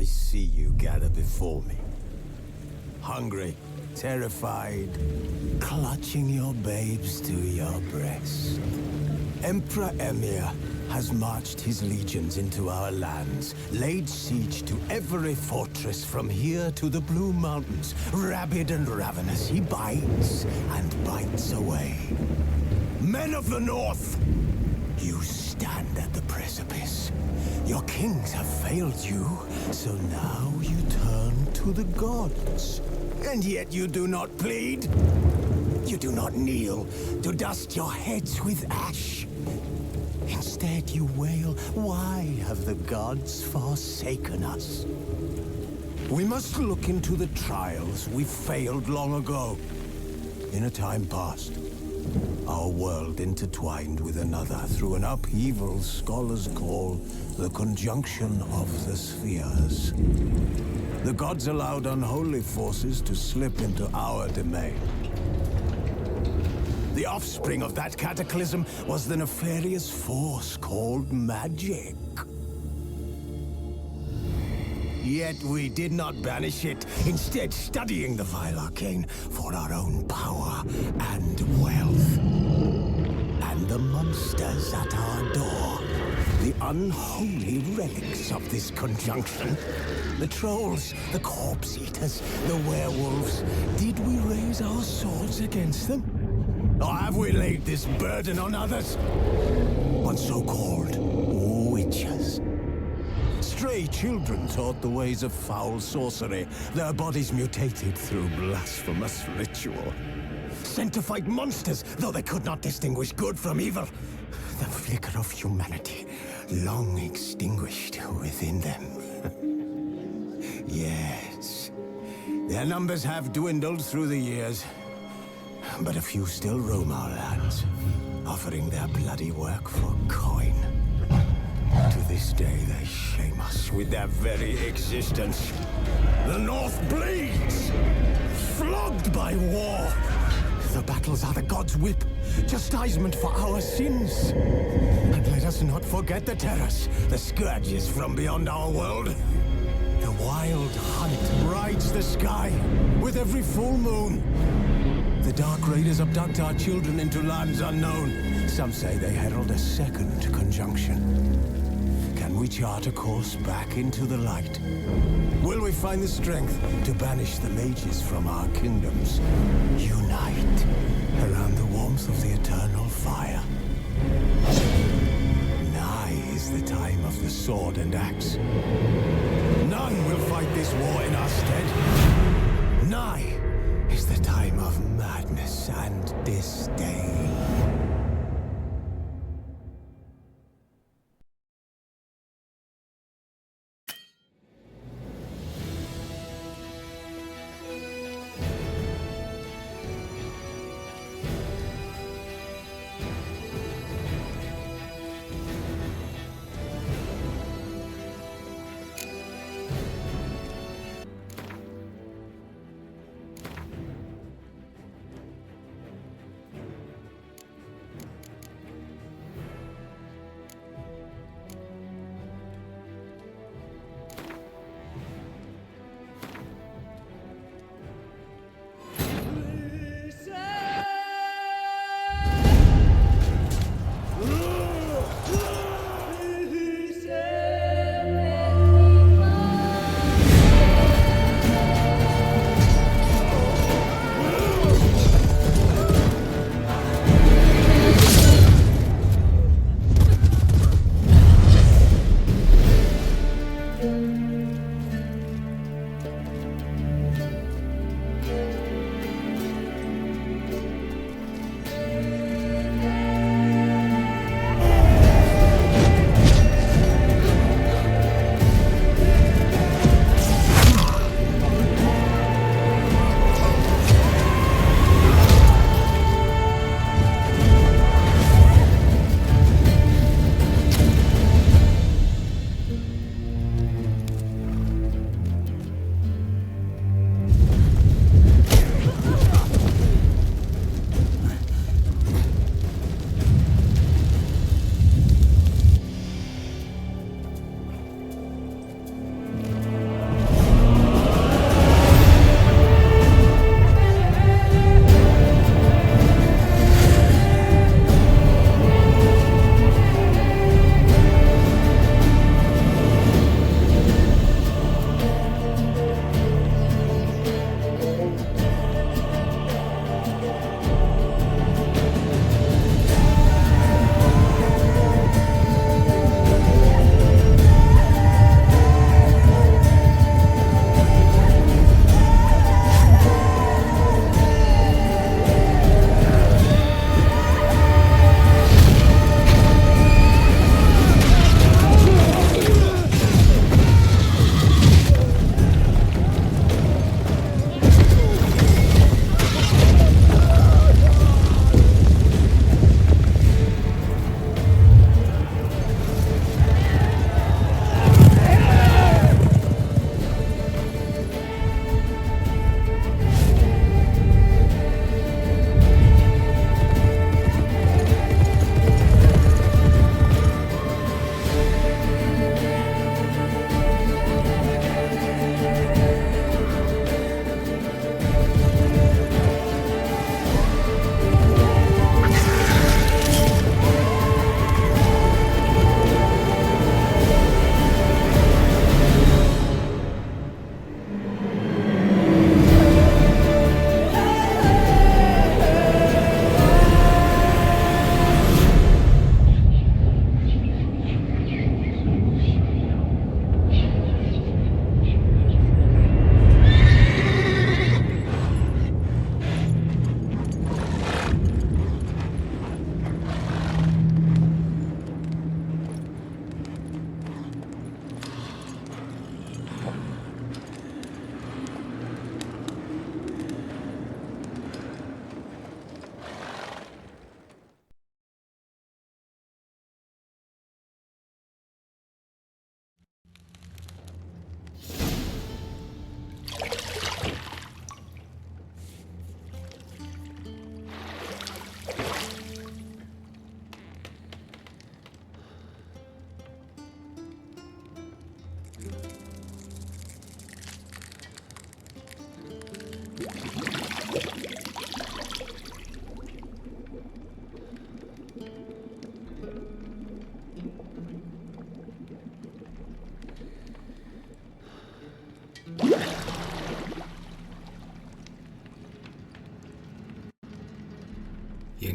see you gather before me. Hungry, terrified, clutching your babes to your breast. Emperor Emir has marched his legions into our lands, laid siege to every fortress from here to the Blue Mountains. Rabid and ravenous, he bites and bites away. Men of the North, you stand at the precipice. Your kings have failed you, so now you turn to the gods. And yet you do not plead. You do not kneel to dust your heads with ash. Instead you wail, why have the gods forsaken us? We must look into the trials we failed long ago. In a time past, our world intertwined with another through an upheaval scholars call the conjunction of the spheres. The gods allowed unholy forces to slip into our domain. The offspring of that cataclysm was the nefarious force called magic. Yet we did not banish it, instead studying the vile arcane for our own power and wealth. And the monsters at our door, the unholy relics of this conjunction. The trolls, the corpse eaters, the werewolves. Did we raise our swords against them? Or have we laid this burden on others? On so-called witches. Stray children taught the ways of foul sorcery, their bodies mutated through blasphemous ritual. Sent to fight monsters, though they could not distinguish good from evil. The flicker of humanity, long extinguished within them. Yes, their numbers have dwindled through the years, but a few still roam our lands, offering their bloody work for coin. To this day, they shame us with their very existence. The North bleeds, flogged by war. The battles are the gods' whip, chastisement for our sins. And let us not forget the terrors, the scourges from beyond our world. The wild hunt rides the sky with every full moon. The Dark Raiders abduct our children into lands unknown. Some say they herald a second conjunction. Can we chart a course back into the light? Will we find the strength to banish the mages from our kingdoms? Unite around the warmth of the eternal fire. Nigh is the time of the sword and axe. None will fight this war in our stead. Nigh is the time of madness and disdain.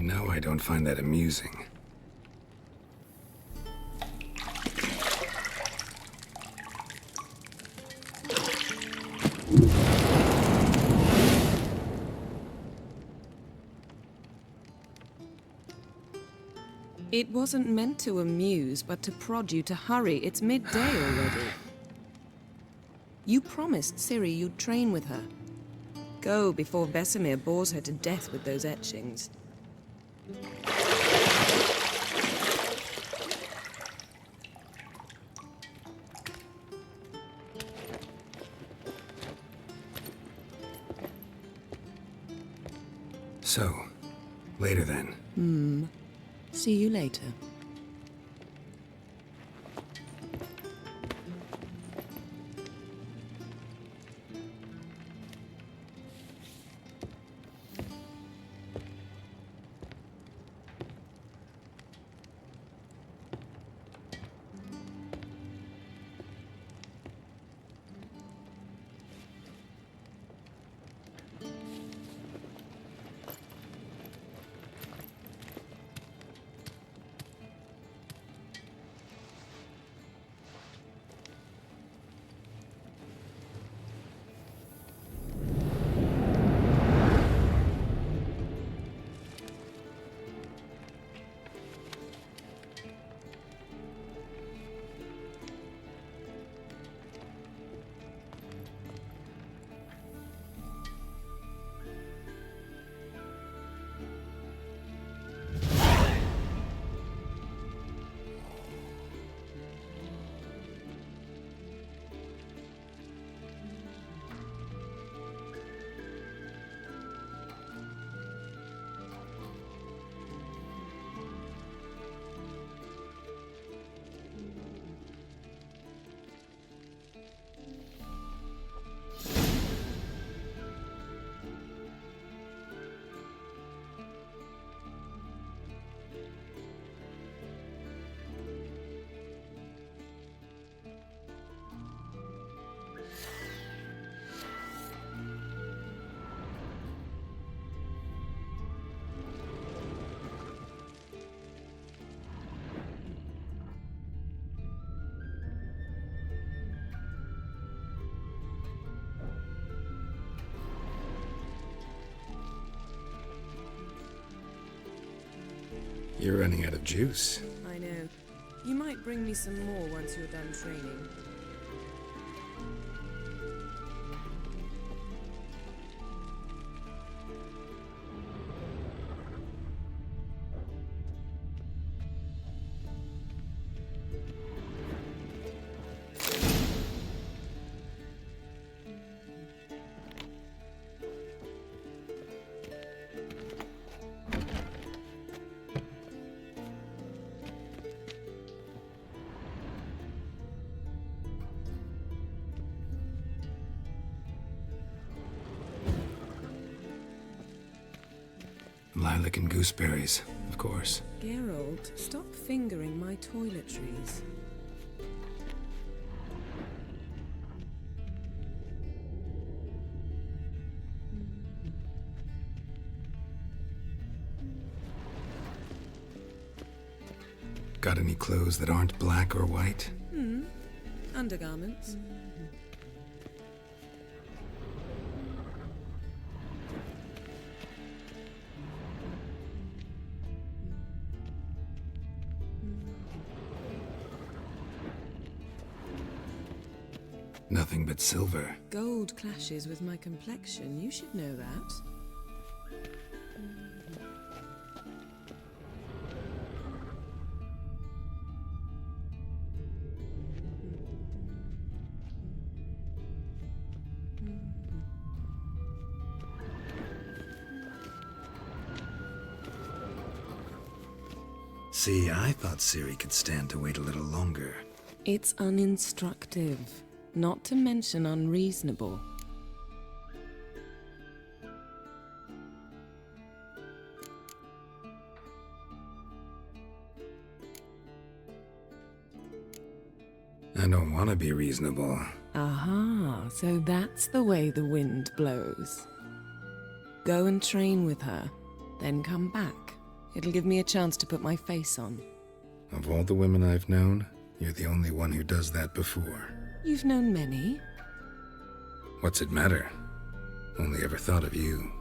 know I don't find that amusing. It wasn't meant to amuse, but to prod you to hurry. It's midday already. You promised Ciri you'd train with her. Go before Vesemir bores her to death with those etchings. So, later then. See you later. You're running out of juice. I know. You might bring me some more once you're done training. Lilac and gooseberries, of course. Geralt, stop fingering my toiletries. Got any clothes that aren't black or white? Undergarments. Nothing but silver. Gold clashes with my complexion. You should know that. See, I thought Ciri could stand to wait a little longer. It's uninstructive, not to mention unreasonable. I don't want to be reasonable. Aha, so that's the way the wind blows. Go and train with her, then come back. It'll give me a chance to put my face on. Of all the women I've known, you're the only one who does that before. You've known many. What's it matter? Only ever thought of you.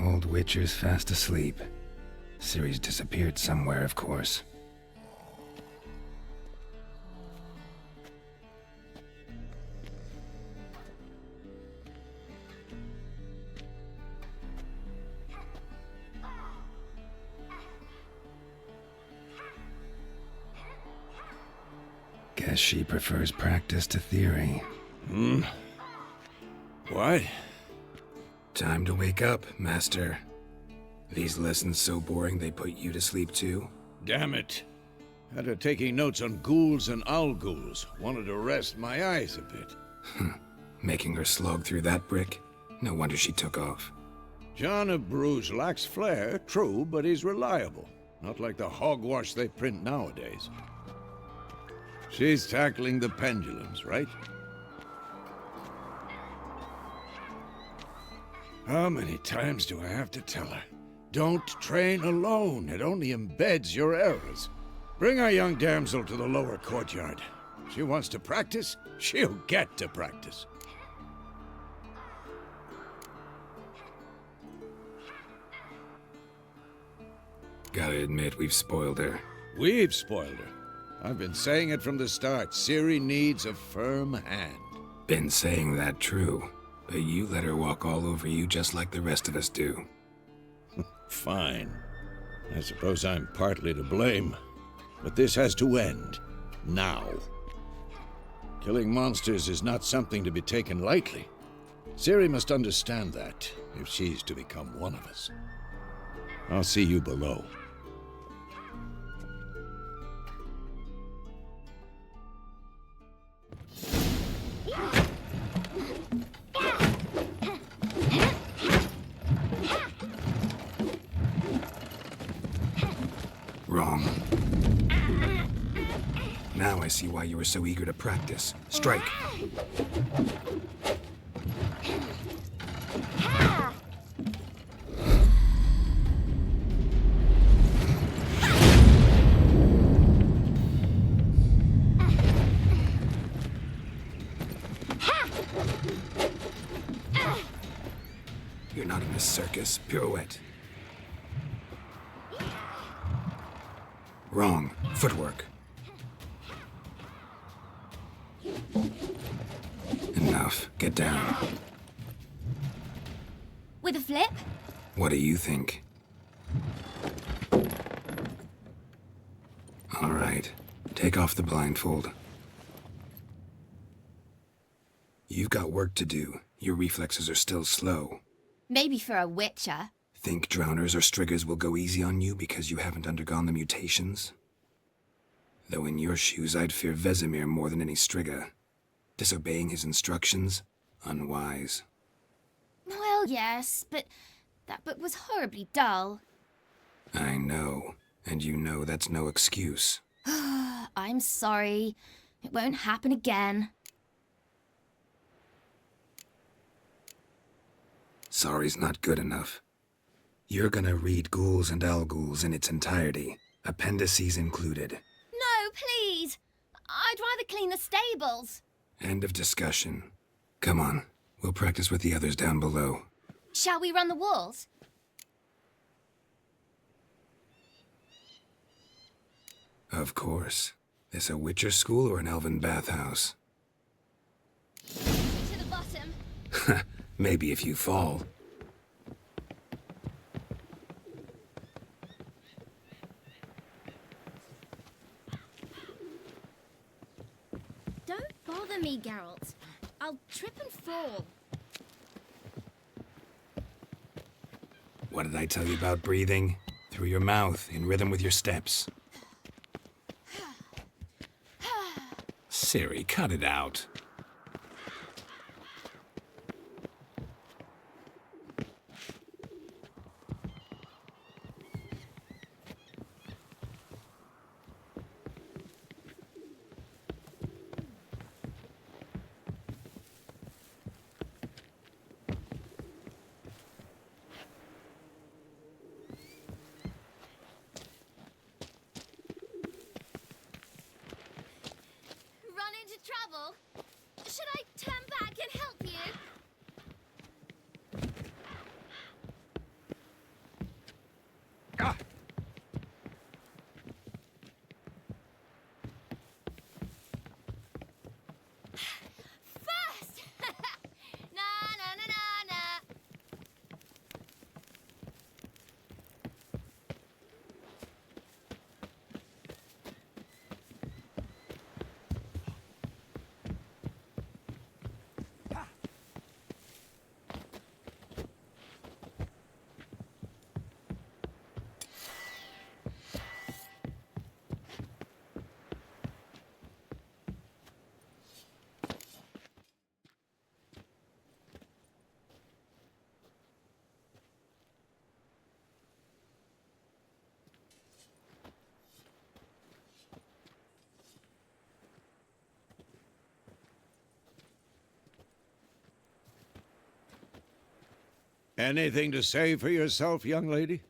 Old Witcher's fast asleep. Ciri's disappeared somewhere, of course. Guess she prefers practice to theory. What? Time to wake up, Master. These lessons so boring they put you to sleep too? Damn it. After taking notes on ghouls and owl-ghouls, wanted to rest my eyes a bit. Making her slog through that brick? No wonder she took off. John of Bruges lacks flair, true, but he's reliable. Not like the hogwash they print nowadays. She's tackling the pendulums, right? How many times do I have to tell her? Don't train alone. It only embeds your errors. Bring our young damsel to the lower courtyard. She wants to practice, she'll get to practice. Gotta admit, we've spoiled her. We've spoiled her. I've been saying it from the start. Ciri needs a firm hand. Been saying that true, but you let her walk all over you just like the rest of us do. Fine. I suppose I'm partly to blame. But this has to end. Now. Killing monsters is not something to be taken lightly. Ciri must understand that, if she's to become one of us. I'll see you below. Wrong. Now I see why you were so eager to practice. Strike! You're not in a circus. Pirouette. Wrong. Footwork. Enough. Get down. With a flip? What do you think? All right. Take off the blindfold. You've got work to do. Your reflexes are still slow. Maybe for a witcher. Think drowners or striggers will go easy on you because you haven't undergone the mutations? Though in your shoes, I'd fear Vesemir more than any strigger. Disobeying his instructions? Unwise. Well, yes, but that book was horribly dull. I know, and you know that's no excuse. I'm sorry. It won't happen again. Sorry's not good enough. You're gonna read Ghouls and Owl-Ghouls in its entirety, appendices included. No, please! I'd rather clean the stables. End of discussion. Come on, we'll practice with the others down below. Shall we run the walls? Of course. This a Witcher school or an elven bathhouse? To the bottom. Maybe if you fall. Don't bother me, Geralt. I'll trip and fall. What did I tell you about breathing? Through your mouth, in rhythm with your steps. Ciri, cut it out. Run into trouble? Should I turn back and help you? First! Na na na na na. Anything to say for yourself, young lady?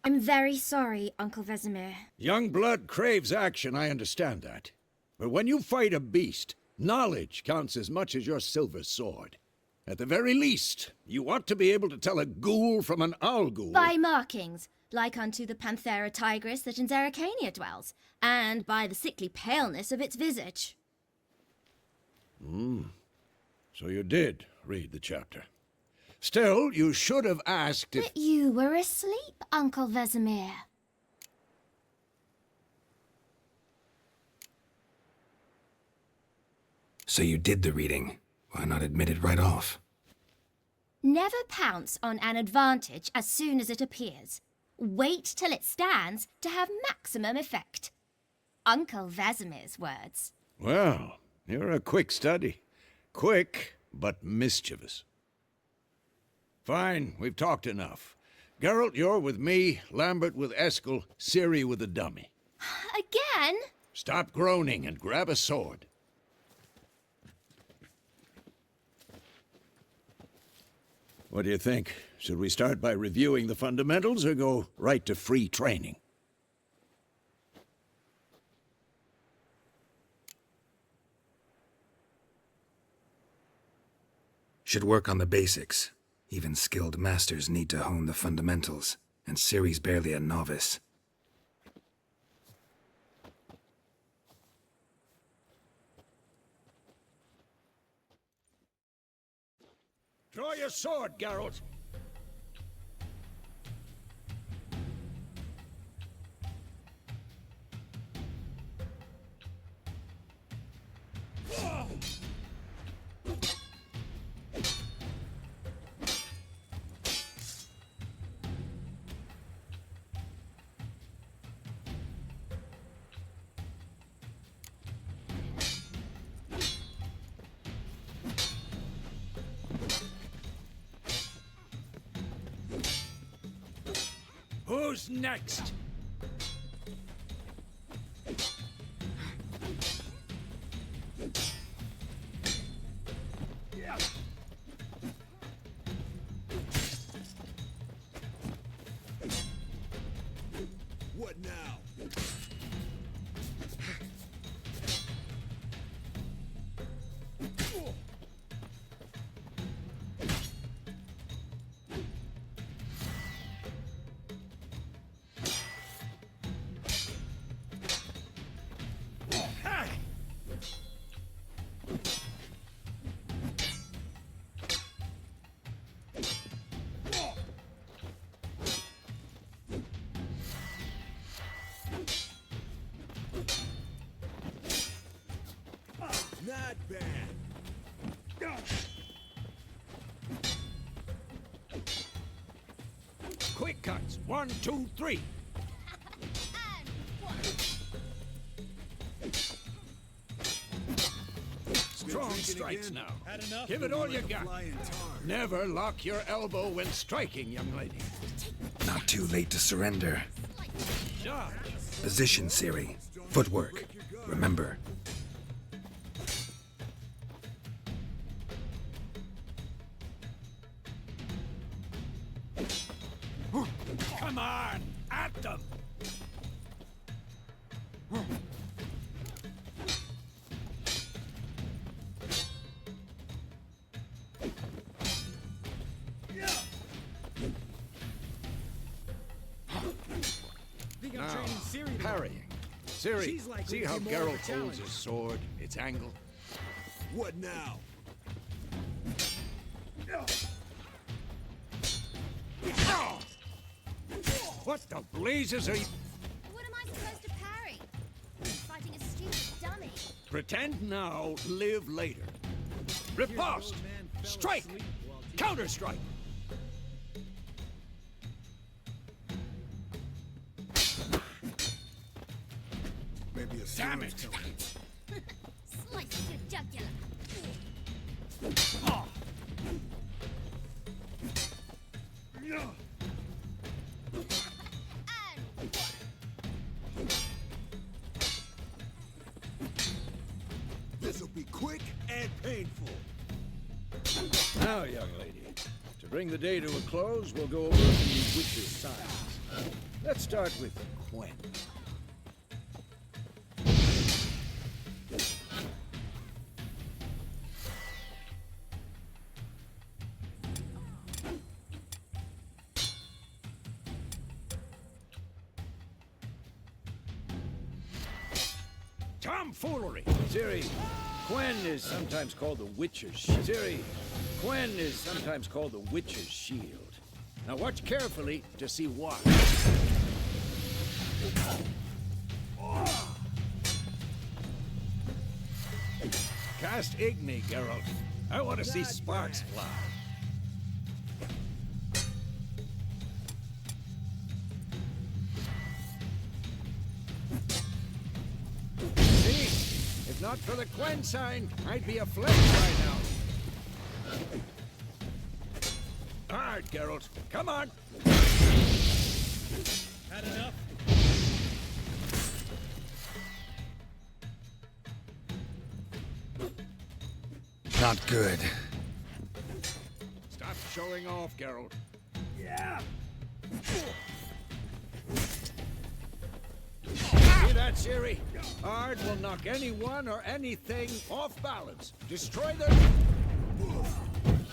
I'm very sorry, Uncle Vesemir. Young blood craves action, I understand that. But when you fight a beast, knowledge counts as much as your silver sword. At the very least, you ought to be able to tell a ghoul from an owl ghoul. By markings, like unto the Panthera tigris that in Zerrikania dwells, and by the sickly paleness of its visage. So you did read the chapter. Still, you should have asked if... But you were asleep, Uncle Vesemir. So you did the reading. Why not admit it right off? Never pounce on an advantage as soon as it appears. Wait till it stands to have maximum effect. Uncle Vesemir's words. Well, you're a quick study. Quick, but mischievous. Fine, we've talked enough. Geralt, you're with me, Lambert with Eskel, Ciri with the dummy. Again? Stop groaning and grab a sword. What do you think? Should we start by reviewing the fundamentals or go right to free training? Should work on the basics. Even skilled masters need to hone the fundamentals, and Ciri's barely a novice. Draw your sword, Geralt. Who's next? What now? Quick cuts. 1, 2, 3. And one. Strong strikes now. Give it all you got. Never lock your elbow when striking, young lady. Not too late to surrender. Dodge. Position, Siri. Footwork. Remember. Come on, at them. Now, parrying. Siri, see how Geralt holds his sword, its angle? What now? What the blazes are you... What am I supposed to parry? I'm fighting a stupid dummy. Pretend now, live later. Riposte! Strike! Counter-strike! Maybe a Damn it! Slice your jugular. Oh. And one. This'll be quick and painful. Now, young lady, to bring the day to a close, we'll go over the witch's signs. Let's start with Quen. Tomfoolery! Siri, Quen is sometimes called the Witcher's Shield. Siri, Quen is sometimes called the Witcher's Shield. Now watch carefully to see why. Cast Igni, Geralt. I want to see sparks fly. See? If not for the Quen sign, I'd be aflame by now. Hard, Geralt. Come on. Had enough? Not good. Stop showing off, Geralt. Yeah. See that, Siri? Hard will knock anyone or anything off balance. Destroy them.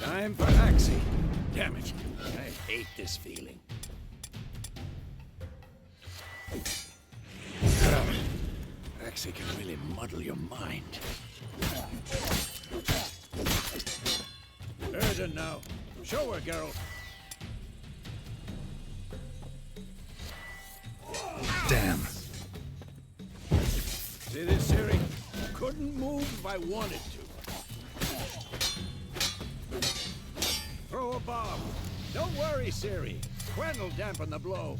Time for Axie. Damn it. I hate this feeling. Axie can really muddle your mind. Urgent now. Show her, Geralt. Damn. See this, Siri? Couldn't move if I wanted to. Throw a bomb. Don't worry, Siri. Quen will dampen the blow.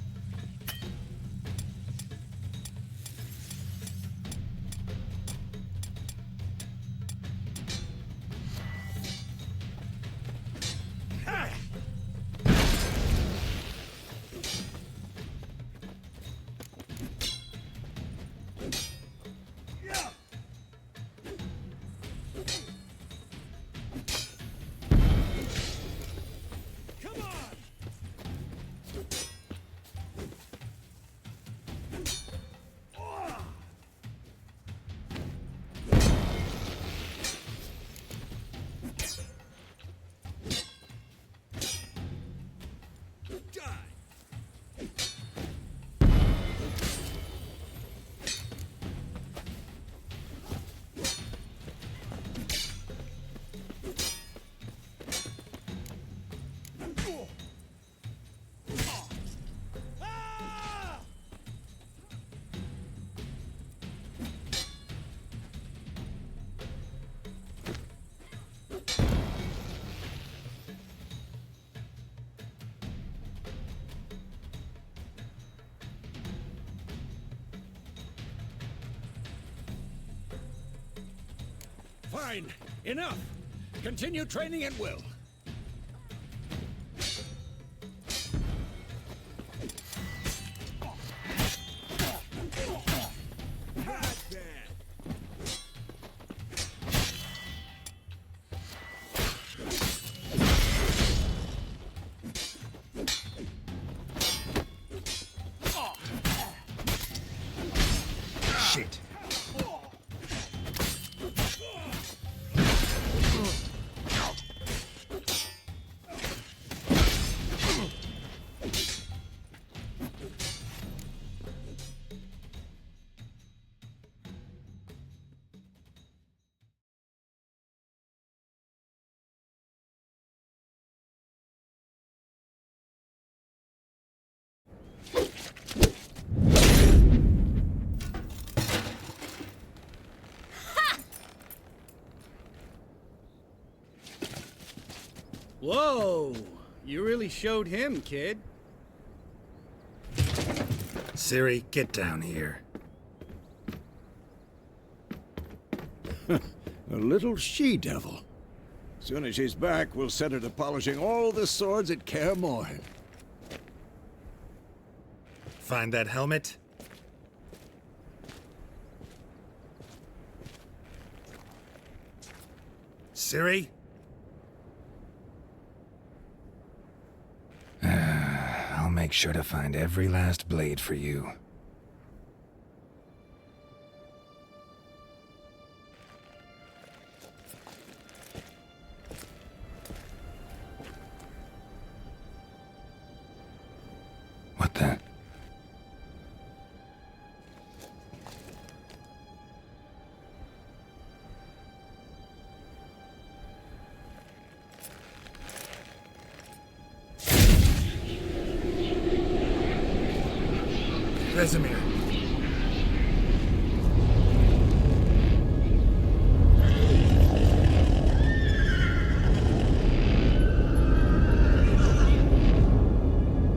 Fine. Enough. Continue training at will. Shit. Whoa! You really showed him, kid. Siri, get down here. A little she-devil. Soon as she's back, we'll set her to polishing all the swords at Kaer Morhen. Find that helmet? Siri? I'll make sure to find every last blade for you. What the? Vesemir.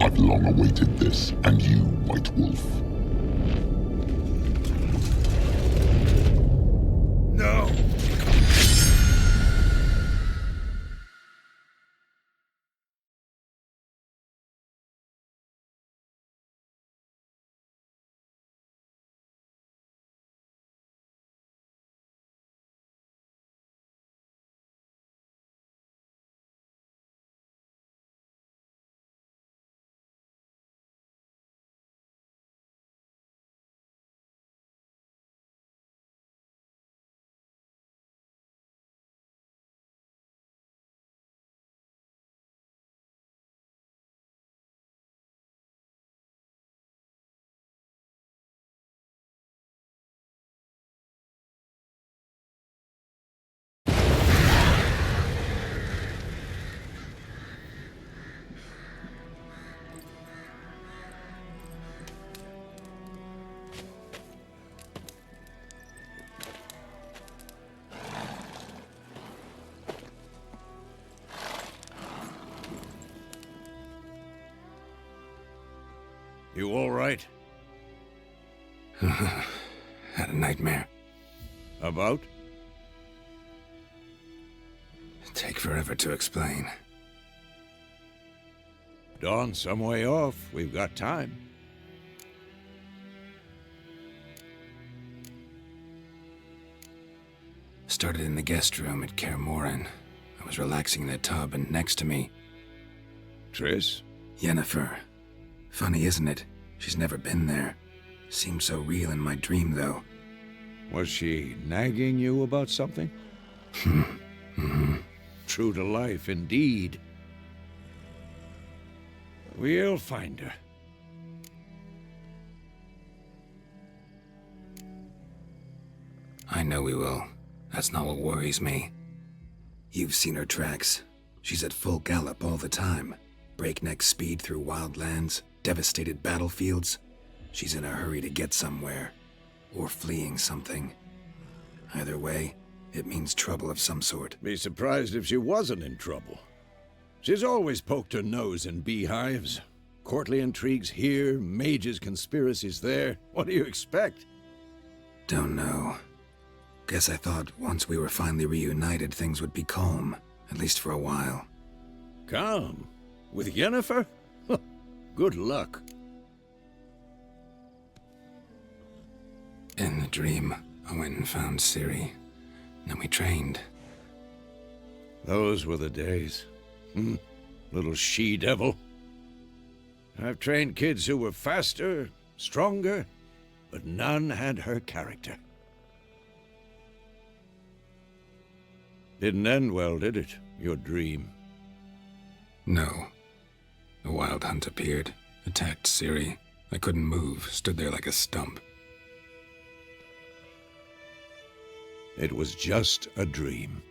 I've long awaited this, and you, White Wolf. No! You all right? Had a nightmare. About? Take forever to explain. Dawn's some way off. We've got time. Started in the guest room at Kaer Morhen. I was relaxing in the tub, and next to me, Triss? Yennefer. Funny, isn't it? She's never been there. Seemed so real in my dream, though. Was she nagging you about something? True to life, indeed. We'll find her. I know we will. That's not what worries me. You've seen her tracks. She's at full gallop all the time. Breakneck speed through wild lands, devastated battlefields. She's in a hurry to get somewhere. Or fleeing something. Either way, it means trouble of some sort. Be surprised if she wasn't in trouble. She's always poked her nose in beehives. Courtly intrigues here, mages' conspiracies there. What do you expect? Don't know. Guess I thought once we were finally reunited, things would be calm, at least for a while. Calm? With Yennefer? Good luck. In the dream, I went and found Ciri. Then we trained. Those were the days. Little she-devil. I've trained kids who were faster, stronger, but none had her character. Didn't end well, did it? Your dream? No. A wild hunt appeared, attacked Ciri. I couldn't move, stood there like a stump. It was just a dream.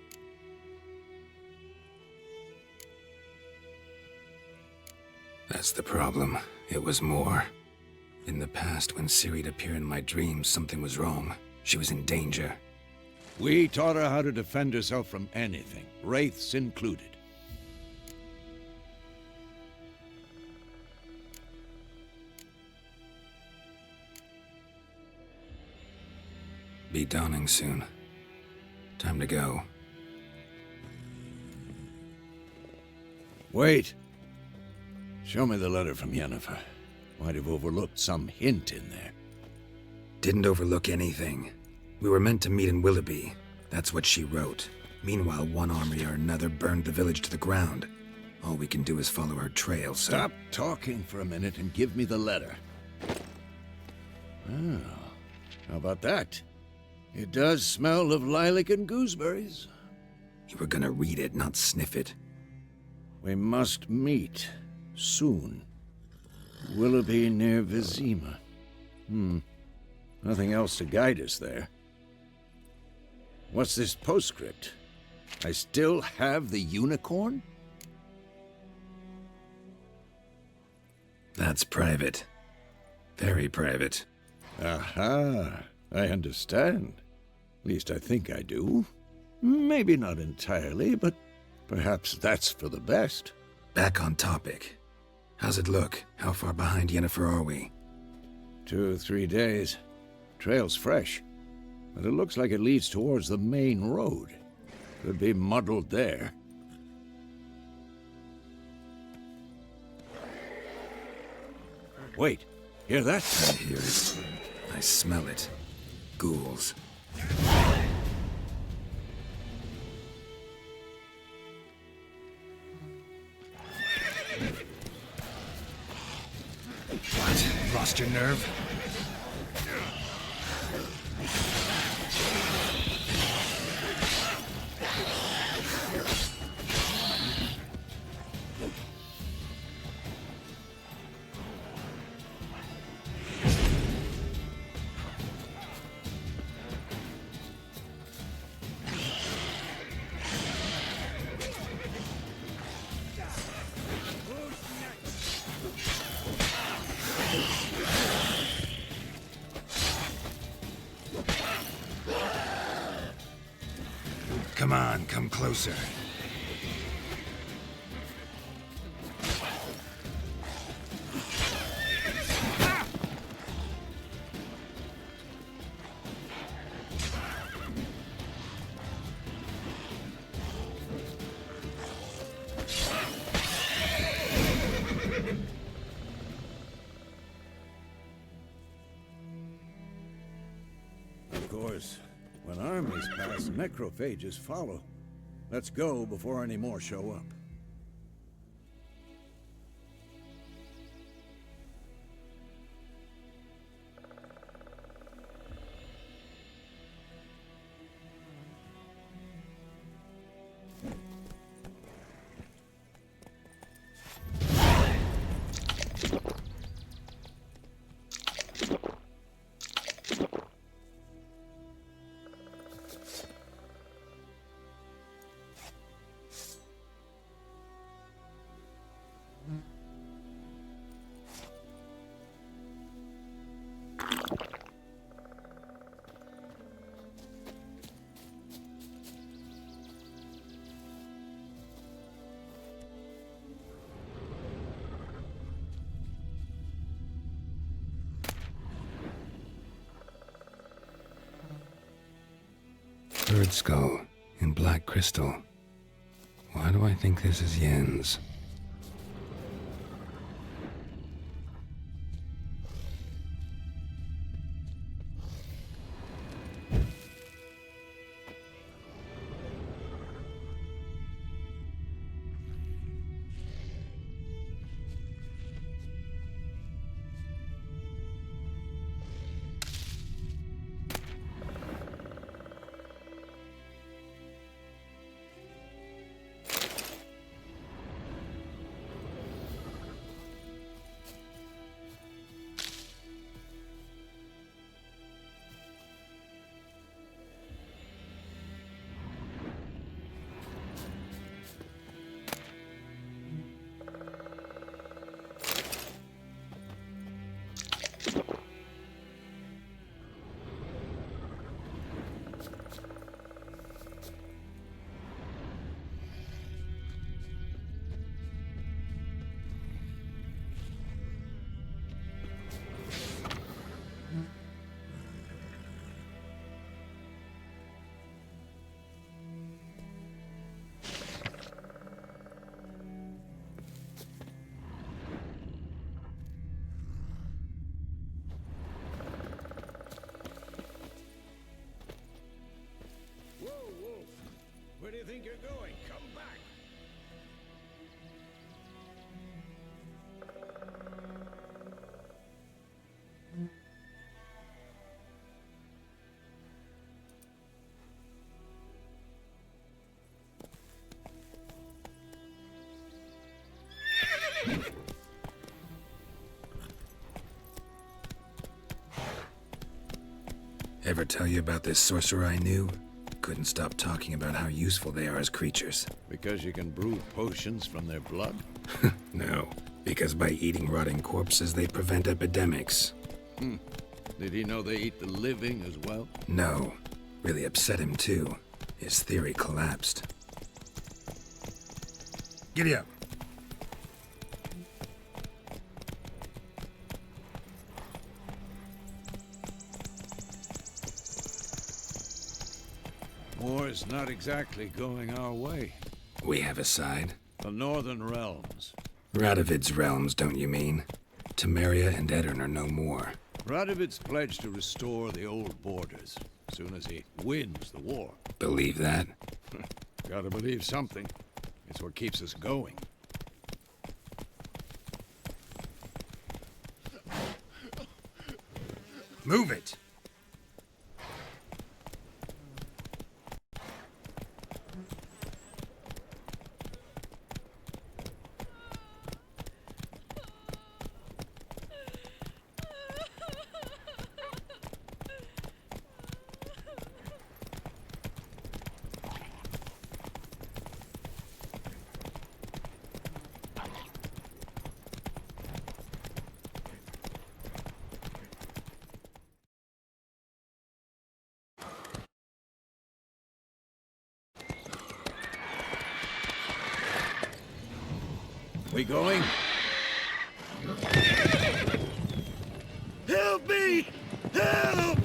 That's the problem. It was more. In the past, when Ciri'd appear in my dreams, something was wrong. She was in danger. We taught her how to defend herself from anything, wraiths included. Be dawning soon. Time to go. Wait. Show me the letter from Yennefer. Might have overlooked some hint in there. Didn't overlook anything. We were meant to meet in Willoughby. That's what she wrote. Meanwhile, one army or another burned the village to the ground. All we can do is follow her trail, so... Stop talking for a minute and give me the letter. Oh, how about that? It does smell of lilac and gooseberries. You were gonna read it, not sniff it. We must meet. Soon. Willoughby near Vizima. Nothing else to guide us there. What's this postscript? I still have the unicorn? That's private. Very private. Aha, I understand. At least I think I do. Maybe not entirely, but perhaps that's for the best. Back on topic. How's it look? How far behind Yennefer are we? 2 or 3 days. Trail's fresh, but it looks like it leads towards the main road. Could be muddled there. Wait, hear that? I hear it. I smell it. Ghouls. What? Lost your nerve? Come on, come closer. Of course, when armies pass, necrophages follow. Let's go before any more show up. bird skull in black crystal. Why do I think this is Yen's? Where do you think you're going? Come back! Ever tell you about this sorcerer I knew? Couldn't stop talking about how useful they are as creatures. Because you can brew potions from their blood? No, because by eating rotting corpses, they prevent epidemics. Did he know they eat the living as well? No, really upset him too. His theory collapsed. Giddy up. War's not exactly going our way. We have a side. The Northern Realms. Radovid's realms, don't you mean? Temeria and Edirn are no more. Radovid's pledged to restore the old borders, as soon as he wins the war. Believe that? Gotta believe something. It's what keeps us going. Move it! We going? Help me! Help!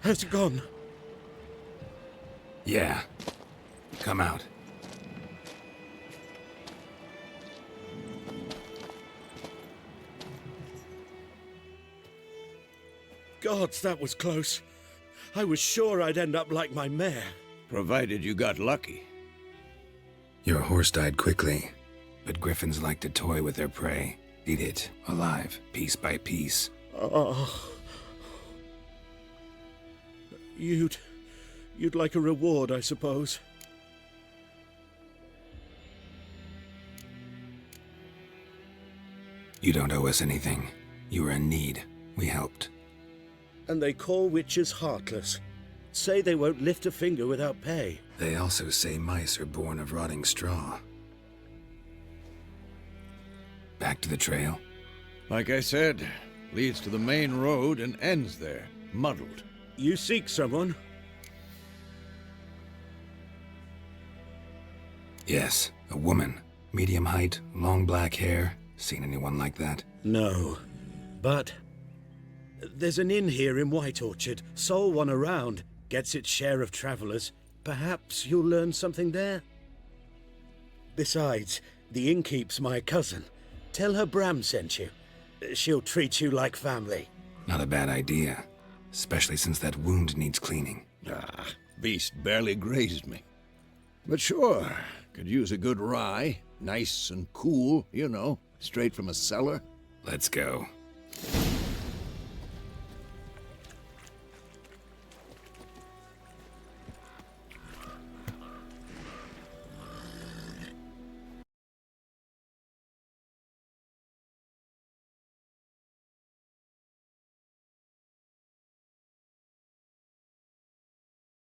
Has it gone? Yeah. Come out. Gods, that was close. I was sure I'd end up like my mare. Provided you got lucky. Your horse died quickly, but griffins like to toy with their prey. Eat it, alive, piece by piece. Oh. You'd like a reward, I suppose. You don't owe us anything. You were in need. We helped. And they call witches heartless. Say they won't lift a finger without pay. They also say mice are born of rotting straw. Back to the trail? Like I said, leads to the main road and ends there, muddled. You seek someone? Yes, a woman. Medium height, long black hair. Seen anyone like that? No. But there's an inn here in White Orchard. Sole one around. Gets its share of travelers. Perhaps you'll learn something there? Besides, the innkeep's my cousin. Tell her Bram sent you. She'll treat you like family. Not a bad idea. Especially since that wound needs cleaning. Ah, beast barely grazed me. But sure, could use a good rye. Nice and cool, you know, straight from a cellar. Let's go.